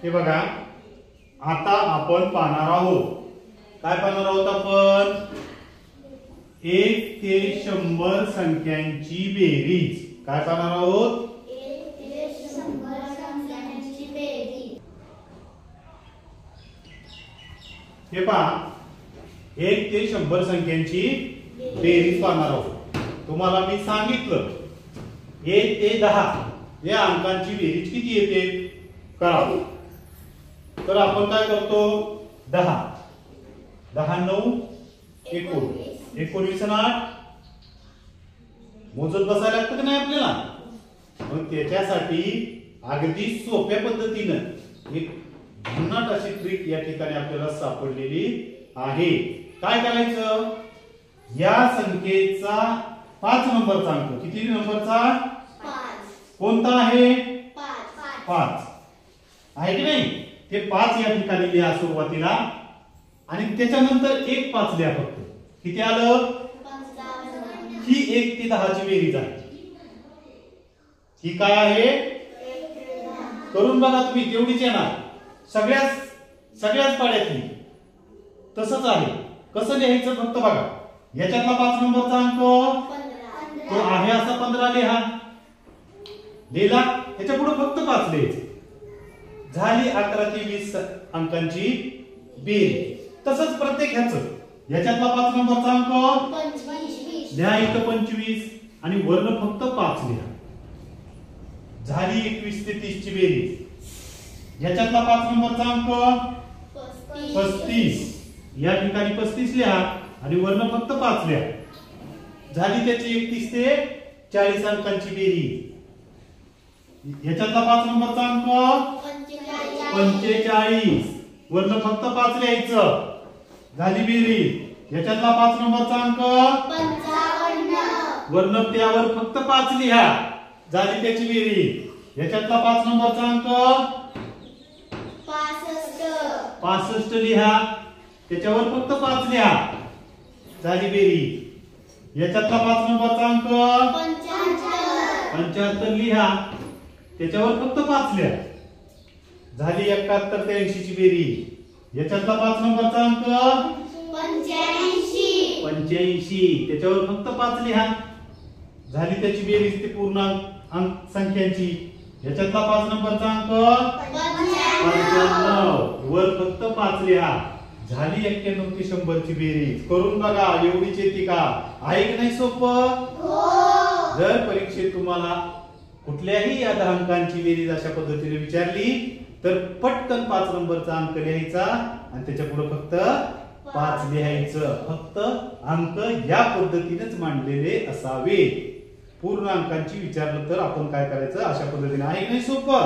हे बघा, आता आपण पाहणार आहोत. काय पाहणार आहोत आपण? 1 ते 100 संख्यांची बेरीज. काय पाहणार आहोत? 1 ते 100 संख्यांची बेरीज. हे पहा, 1 ते 100 संख्यांची बेरीज पाहणार आहोत. तुम्हाला मी सांगितलं 1 ते 10 या अंकांची बेरीज किती येते करा. तर आपण काय करतो? 10 10 9 19 19 आणि 8 मोजत बसायला लागतं की नाही आपल्याला? मग त्याच्यासाठी अगदी सोप्या पद्धतीनं एक भन्नाट अशी ट्रिक या ठिकाणी आपल्याला सापडलेली आहे. काय करायचं? या संख्येचा 5 नंबरचा अंक, किती नंबरचा? 5. कोणता आहे? 5 आहे की नाही? ते 5 या ठिकाणी लिहा सुरुवातीला आणि त्याच्यानंतर एक 5 लिहा फक्त. किती आलं? 55. ही 1 ते 10 ची बेरीज आहे. ही काय आहे? करून बघा तुम्ही, तेवढीच येणार. सगळ्याच पाड्यातली तसंच आहे. कसं लिहायचं फक्त बघा. याच्यातला 5 नंबरचा अंक 15. तो आहे असा 15 लिहा. लिहिला, त्याच्या पुढे फक्त 5 लिहायचं. झाली 11 ते 20 अंकांची बेरीज. तसंच प्रत्येक ह्याचं याच्यातला 5 नंबरचा अंक 25. लिहा इथं 25 आणि वर्ण फक्त 5 लिहा. झाली 21 ते 30 ची बेरीज. याच्यातला 5 नंबरचा अंक 35. या ठिकाणी 35 लिहा आणि वर्ण फक्त 5 लिहा. झाली त्याची 31 ते 40 अंकांची बेरीज. याच्यातला 5 नंबरचा अंक 45. वर्ण फक्त 5 लिहायचं. झाली बेरीज. याच्यातला 5 नंबरचा अंक 55. वर्ण त्यावर फक्त 5 लिहा. झाली त्याची बेरीज. याच्यातला 5 नंबरचा अंक 65 लिहा. त्याच्यावर फक्त 5 लिहा. झाली बेरीज. याच्यातला 5 नंबरचा अंक 75 लिहा. त्याच्यावर फक्त 5 लिहा. झाली 71 ते 80 ची बेरीज. याच्यातला 5 नंबरचा अंक 85. त्याच्यावर फक्त 5 लिहा. झाली त्याची बेरीज ते पूर्ण अंक संख्यांची. याच्यातला 5 नंबरचा अंक 95. वर फक्त 5 लिहा. झाली 91 ते 100 ची बेरीज. करून बघा, एवढीच येते का? आहे की नाही सोपं? जर परीक्षेत तुम्हाला कुठल्याही या 10 अंकांची बेरीज अशा पद्धतीने विचारली तर पटकन 5 नंबरचा अंक लिहायचा आणि त्याच्या पुढे फक्त 5 लिहायचं. फक्त अंक या पद्धतीनेच मांडलेले असावे. पूर्ण अंकांची विचारलं तर आपण काय करायचं? अशा पद्धतीने. आहे की नाही सोपं?